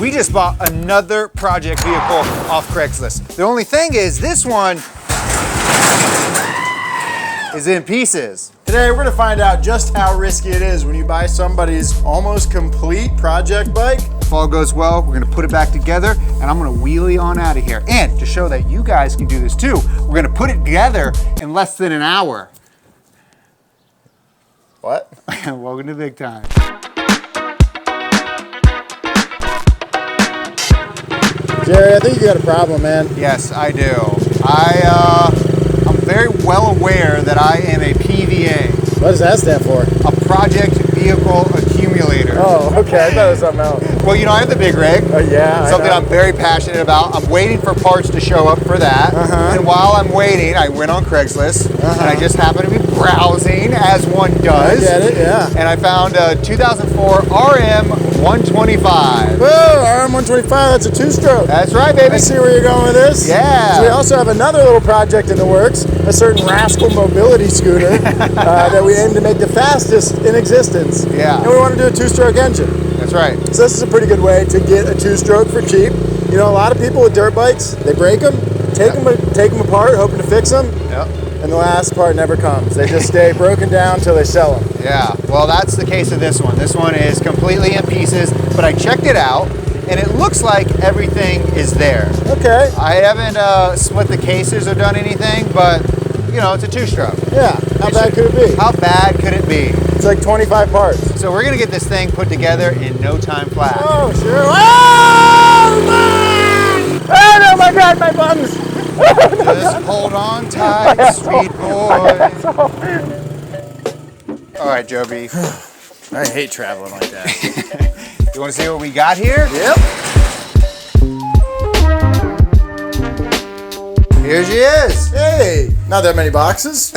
we just bought another project vehicle off Craigslist. The only thing is, this one is in pieces. Today we're gonna find out just how risky it is when you buy somebody's almost complete project bike. If all goes well, we're gonna put it back together and I'm gonna wheelie on out of here. And to show that you guys can do this too, we're gonna put it together in less than an hour. What? Welcome to Bigtime. Jerry, I think you got a problem, man. Yes, I do. I'm very well aware that I am a PVA. What does that stand for? A project vehicle accumulator. Oh, okay, I thought it was something else. Well, you know, I have the big rig. Oh, yeah. Something I'm very passionate about. I'm waiting for parts to show up for that. And while I'm waiting, I went on Craigslist and I just happened to be browsing, as one does. I get it, yeah. And I found a 2004 RM 125. Whoa, RM125, that's a two-stroke. That's right, baby. I see where you're going with this. Yeah. So we also have another little project in the works, a certain Rascal mobility scooter that we aim to make the fastest in existence. Yeah. And we want to do a two-stroke engine. That's right. So this is a pretty good way to get a two-stroke for cheap. You know, a lot of people with dirt bikes, they break them, take them apart, hoping to fix them. Yep. And the last part never comes. They just stay broken down until they sell them. Yeah, well, that's the case of this one. This one is completely in pieces, but I checked it out and it looks like everything is there. Okay. I haven't split the cases or done anything, but you know, it's a two-stroke. Yeah, how bad could it be? How bad could it be? It's like 25 parts. So we're gonna get this thing put together in no time flat. Oh, sure. Oh, man! Oh, my God, my buns! Just hold on tight, sweet boy. All right, Joby. I hate traveling like that. You wanna see what we got here? Yep. Here she is. Hey, not that many boxes.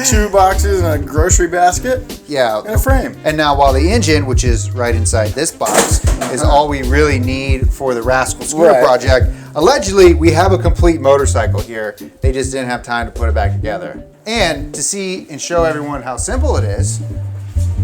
2 boxes and a grocery basket Yeah. and a frame. And now while the engine, which is right inside this box, is all we really need for the Rascal Scooter Right. project, allegedly we have a complete motorcycle here. They just didn't have time to put it back together. And to see and show everyone how simple it is,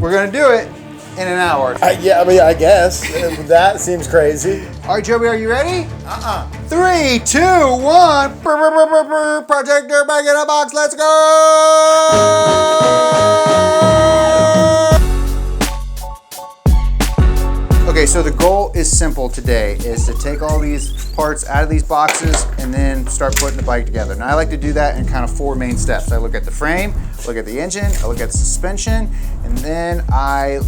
we're gonna do it in an hour. Yeah, I mean, I guess. That seems crazy. All right, Joby, are you ready? 3, 2, 1. Project Dirt Bike in a box. Let's go! Okay, so the goal is simple today, is to take all these parts out of these boxes and then start putting the bike together. Now I like to do that in kind of 4 main steps. I look at the frame, look at the engine, I look at the suspension, and then I...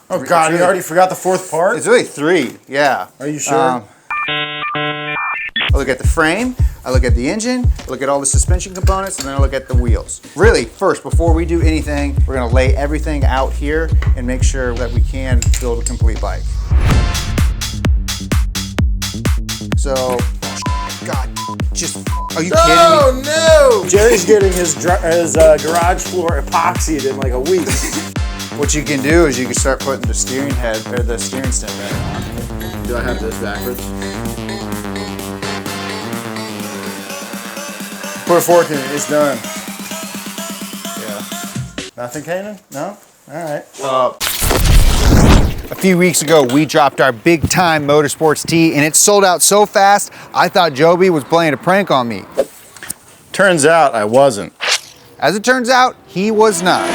Oh God, you already forgot the 4th part? It's really 3, yeah. Are you sure? I look at the frame, I look at the engine, I look at all the suspension components, and then I look at the wheels. Really, first, before we do anything, we're gonna lay everything out here and make sure that we can build a complete bike. So, God, just, are you kidding me? Oh no! Jerry's getting his garage floor epoxied in like a week. What you can do is you can start putting the steering head, or the steering stem head on. Do I have this backwards? Put a fork in it, it's done. Yeah. Nothing, Kanan? No? Alright. A few weeks ago, we dropped our Bigtime Motorsports tee, and it sold out so fast, I thought Joby was playing a prank on me. Turns out I wasn't. As it turns out, he was not.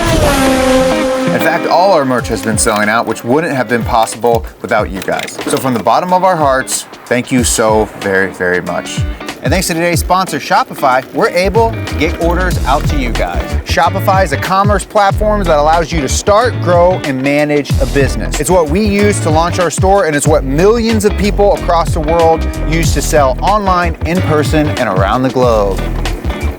In fact, all our merch has been selling out, which wouldn't have been possible without you guys. So from the bottom of our hearts, thank you so very, very much. And thanks to today's sponsor, Shopify, we're able to get orders out to you guys. Shopify is a commerce platform that allows you to start, grow, and manage a business. It's what we use to launch our store, and it's what millions of people across the world use to sell online, in person, and around the globe.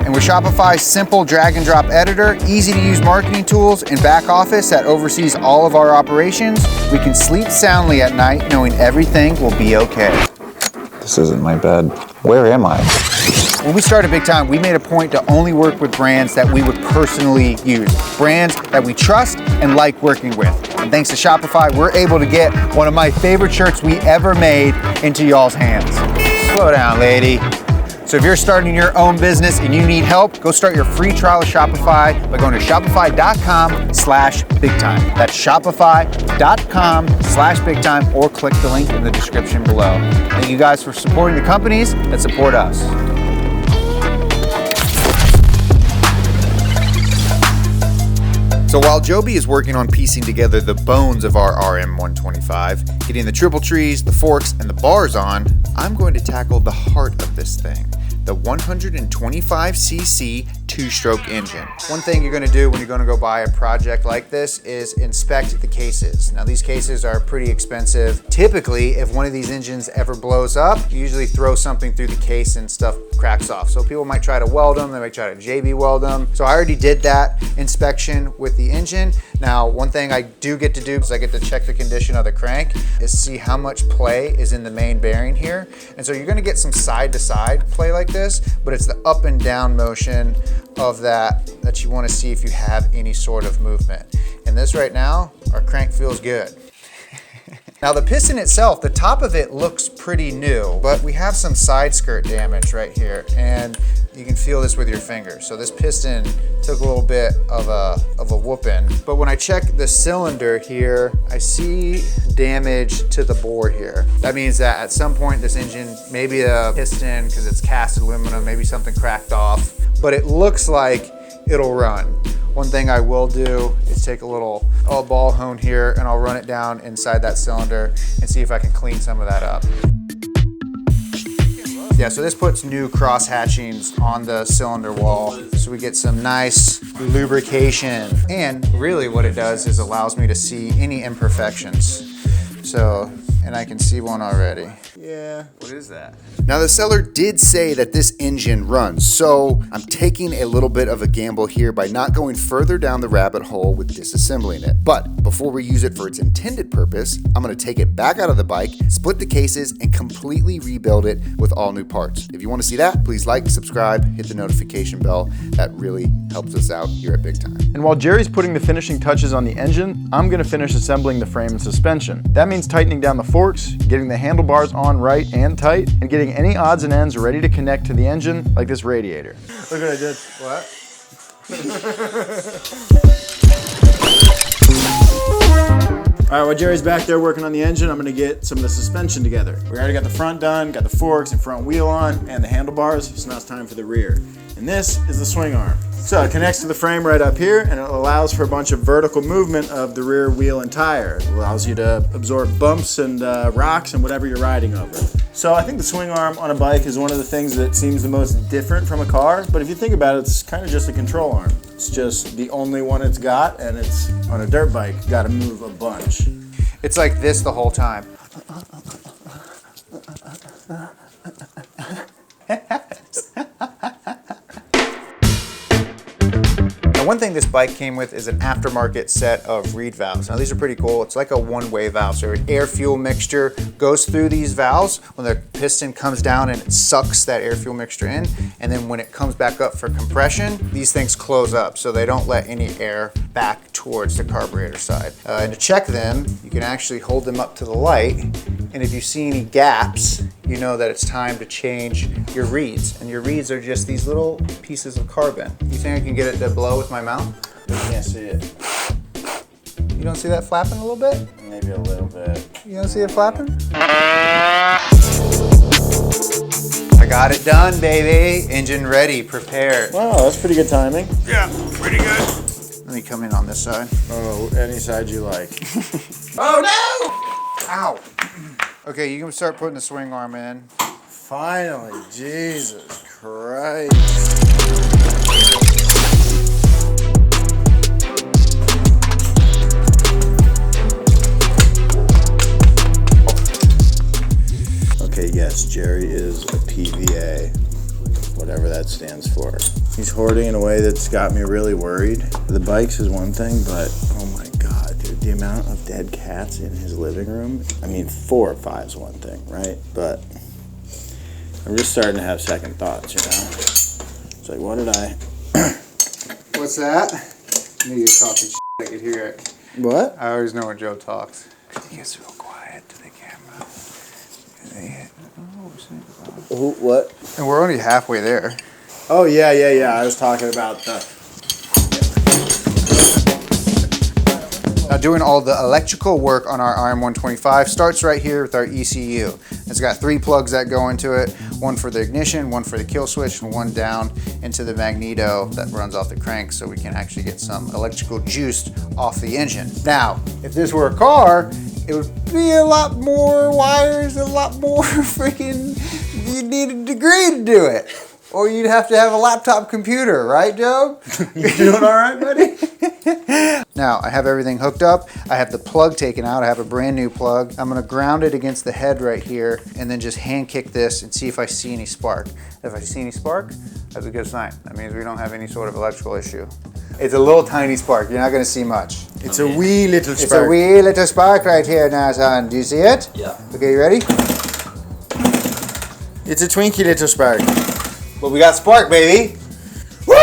And with Shopify's simple drag and drop editor, easy to use marketing tools, and back office that oversees all of our operations, we can sleep soundly at night knowing everything will be okay. This isn't my bed. Where am I? When we started Bigtime, we made a point to only work with brands that we would personally use. Brands that we trust and like working with. And thanks to Shopify, we're able to get one of my favorite shirts we ever made into y'all's hands. Slow down, lady. So if you're starting your own business and you need help, go start your free trial of Shopify by going to shopify.com/bigtime. That's shopify.com/bigtime, or click the link in the description below. Thank you guys for supporting the companies that support us. So while Joby is working on piecing together the bones of our RM125, getting the triple trees, the forks, and the bars on, I'm going to tackle the heart of this thing, the 125cc two-stroke engine. One thing you're going to do when you're going to go buy a project like this is inspect the cases. Now these cases are pretty expensive. Typically, if one of these engines ever blows up, you usually throw something through the case and stuff cracks off. So people might try to weld them, they might try to JB weld them. So I already did that inspection with the engine. Now, one thing I do get to do is I get to check the condition of the crank, is see how much play is in the main bearing here. And so you're gonna get some side-to-side play like this, but it's the up and down motion of that you wanna see if you have any sort of movement. And this right now, our crank feels good. Now the piston itself, the top of it looks pretty new, but we have some side skirt damage right here, and you can feel this with your fingers. So this piston took a little bit of a whooping. But when I check the cylinder here, I see damage to the bore here. That means that at some point this engine, maybe a piston, because it's cast aluminum, maybe something cracked off, but it looks like it'll run. One thing I will do is take a little ball hone here and I'll run it down inside that cylinder and see if I can clean some of that up. Yeah, so this puts new cross hatchings on the cylinder wall, so we get some nice lubrication. And really what it does is allows me to see any imperfections. So, and I can see one already. Yeah. What is that? Now the seller did say that this engine runs, so I'm taking a little bit of a gamble here by not going further down the rabbit hole with disassembling it. But before we use it for its intended purpose, I'm gonna take it back out of the bike, split the cases, and completely rebuild it with all new parts. If you wanna see that, please like, subscribe, hit the notification bell. That really helps us out here at Big Time. And while Jerry's putting the finishing touches on the engine, I'm gonna finish assembling the frame and suspension. That means tightening down the forks, getting the handlebars on right and tight, and getting any odds and ends ready to connect to the engine, like this radiator. Look what I did. What? All right, while Jerry's back there working on the engine, I'm gonna get some of the suspension together. We already got the front done, got the forks and front wheel on, and the handlebars, so now it's time for the rear. And this is the swing arm. So it connects to the frame right up here, and it allows for a bunch of vertical movement of the rear wheel and tire. It allows you to absorb bumps and rocks and whatever you're riding over. So I think the swing arm on a bike is one of the things that seems the most different from a car, but if you think about it, it's kind of just a control arm. It's just the only one it's got, and it's on a dirt bike, gotta move a bunch. It's like this the whole time. Now, one thing this bike came with is an aftermarket set of reed valves. Now these are pretty cool. It's like a one-way valve. So air-fuel mixture goes through these valves. When the piston comes down and it sucks that air-fuel mixture in, and then when it comes back up for compression, these things close up so they don't let any air back towards the carburetor side. And to check them, you can actually hold them up to the light, and if you see any gaps, you know that it's time to change your reeds. And your reeds are just these little pieces of carbon. You think I can get it to blow with my mouth? You can't see it. You don't see that flapping a little bit? Maybe a little bit. You don't see it flapping? I got it done, baby. Engine ready, prepared. Wow, that's pretty good timing. Yeah, pretty good. Let me come in on this side. Oh, any side you like. Oh no! Ow. Okay, you can start putting the swing arm in. Finally, Jesus Christ. Okay, yes, Jerry is a PVA, whatever that stands for. He's hoarding in a way that's got me really worried. The bikes is one thing, but oh my God, dude, the amount of dead cats in his living room. I mean, 4 or 5 is one thing, right? But I'm just starting to have second thoughts, you know? It's like, what did I... What's that? I knew you were talking shit. I could hear it. What? I always know when Joe talks. He gets real quiet to the camera. Oh, What? And we're only halfway there. Oh, yeah. I was talking about the... Now doing all the electrical work on our RM125 starts right here with our ECU. It's got 3 plugs that go into it, one for the ignition, one for the kill switch, and one down into the magneto that runs off the crank so we can actually get some electrical juice off the engine. Now, if this were a car, it would be a lot more wires, a lot more freaking, you'd need a degree to do it. Or you'd have to have a laptop computer, right, Joe? You doing all right, buddy? Now, I have everything hooked up. I have the plug taken out. I have a brand new plug. I'm gonna ground it against the head right here and then just hand kick this and see if I see any spark. If I see any spark, that's a good sign. That means we don't have any sort of electrical issue. It's a little tiny spark. You're not gonna see much. It's a wee little spark. It's a wee little spark right here now, son. Do you see it? Yeah. Okay, you ready? It's a twinky little spark. Well, we got spark, baby. Woo!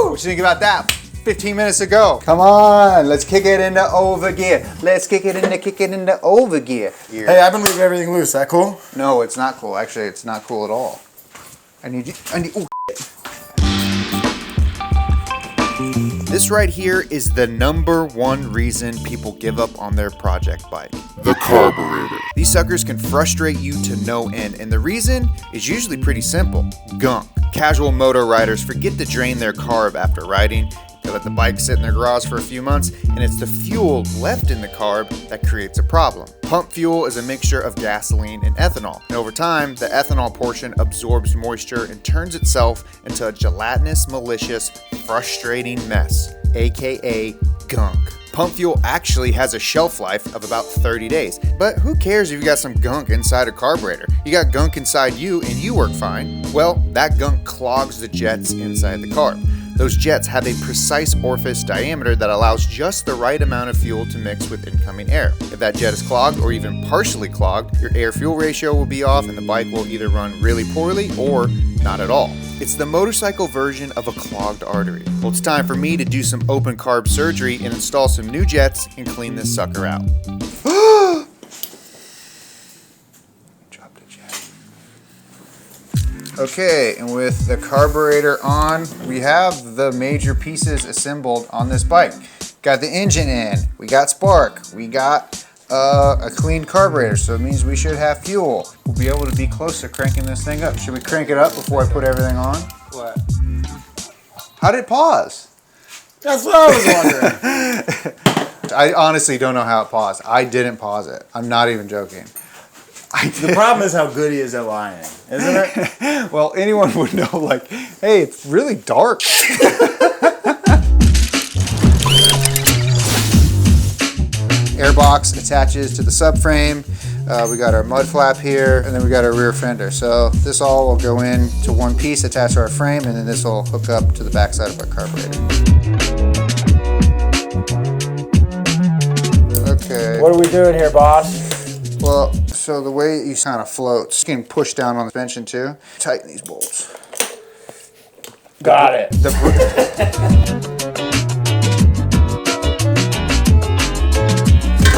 What you think about that? 15 minutes ago. Come on, let's kick it into overgear. Let's kick it into overgear. Hey, I've been leaving everything loose. That cool? No, it's not cool. Actually, it's not cool at all. Oh, this right here is the #1 reason people give up on their project bike. The carburetor. These suckers can frustrate you to no end, and the reason is usually pretty simple. Gunk. Casual moto riders forget to drain their carb after riding. They let the bike sit in their garage for a few months, and it's the fuel left in the carb that creates a problem. Pump fuel is a mixture of gasoline and ethanol, and over time, the ethanol portion absorbs moisture and turns itself into a gelatinous, malicious, frustrating mess, aka gunk. Pump fuel actually has a shelf life of about 30 days, but who cares if you got some gunk inside a carburetor? You got gunk inside you and you work fine. Well, that gunk clogs the jets inside the carb. Those jets have a precise orifice diameter that allows just the right amount of fuel to mix with incoming air. If that jet is clogged or even partially clogged, your air-fuel ratio will be off and the bike will either run really poorly or not at all. It's the motorcycle version of a clogged artery. Well, it's time for me to do some open carb surgery and install some new jets and clean this sucker out. Okay, and with the carburetor on, we have the major pieces assembled on this bike. Got the engine in, we got spark, we got a clean carburetor, so it means we should have fuel. We'll be able to be close to cranking this thing up. Should we crank it up before I put everything on? What? How did it pause? That's what I was wondering. I honestly don't know how it paused. I didn't pause it. I'm not even joking. The problem is how good he is at lying, isn't it? Well, anyone would know, like, hey, it's really dark. Airbox attaches to the subframe. We got our mud flap here, and then we got our rear fender. So this all will go into one piece attached to our frame, and then this will hook up to the backside of our carburetor. Okay. What are we doing here, boss? Well, so the way you kind of floats, you can push down on the suspension too. Tighten these bolts. Got it.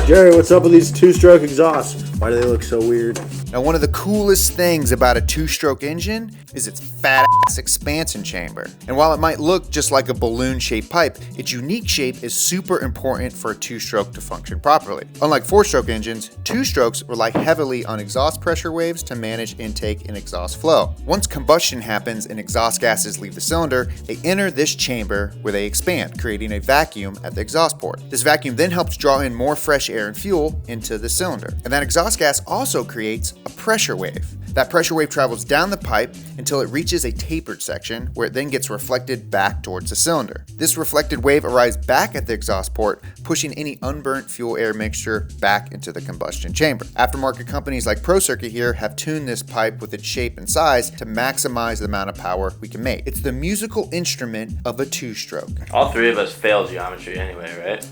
Jerry, what's up with these two-stroke exhausts? Why do they look so weird? Now, one of the coolest things about a two-stroke engine is its fat-ass expansion chamber. And while it might look just like a balloon-shaped pipe, its unique shape is super important for a two-stroke to function properly. Unlike four-stroke engines, two-strokes rely heavily on exhaust pressure waves to manage intake and exhaust flow. Once combustion happens and exhaust gases leave the cylinder, they enter this chamber where they expand, creating a vacuum at the exhaust port. This vacuum then helps draw in more fresh air and fuel into the cylinder. And that exhaust gas also creates a pressure wave. That pressure wave travels down the pipe until it reaches a tapered section where it then gets reflected back towards the cylinder. This reflected wave arrives back at the exhaust port, pushing any unburnt fuel air mixture back into the combustion chamber. Aftermarket companies like ProCircuit here have tuned this pipe with its shape and size to maximize the amount of power we can make. It's the musical instrument of a two-stroke. All three of us failed geometry anyway, right?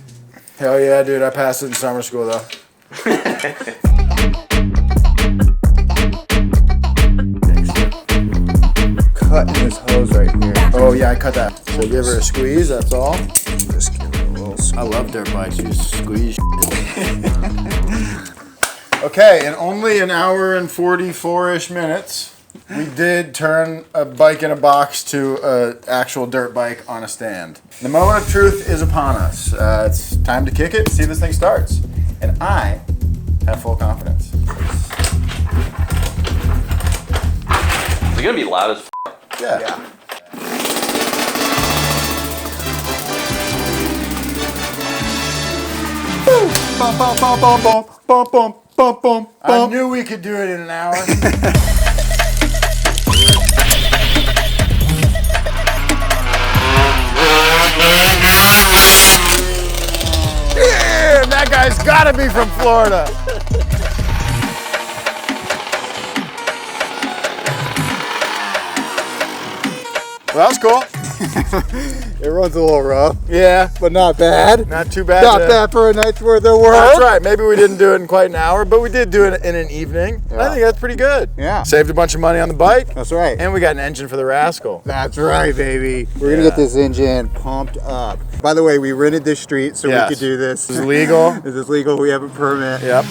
Hell yeah, dude. I passed it in summer school, though. Cutting this hose right here. Oh, yeah, I cut that. So give her a squeeze, that's all. Just give it a little squeeze. I love dirt bikes. You squeeze. Okay, in only an hour and 44-ish minutes, we did turn a bike in a box to an actual dirt bike on a stand. The moment of truth is upon us. It's time to kick it, see if this thing starts. And I have full confidence. Is it gonna be loud as f? Yeah. Bum, bum, bum, bum, bum, bum, bum, bum, bum, I bum. knew we could do it in an hour. Yeah, that guy's gotta be from Florida. Well, that was cool. It runs a little rough, Yeah, but not bad. not too bad. Not bad for a night's worth of work. That's right. Maybe we didn't do it in quite an hour, but we did do it in an evening. I Yeah. think that's pretty good. Yeah. Saved a bunch of money on the bike. That's right. And we got an engine for the Rascal. That's right, baby. We're gonna Yeah. get this engine pumped up. By the way, we rented this street so Yes. we could do this. This is legal. This is legal. We have a permit. Yep.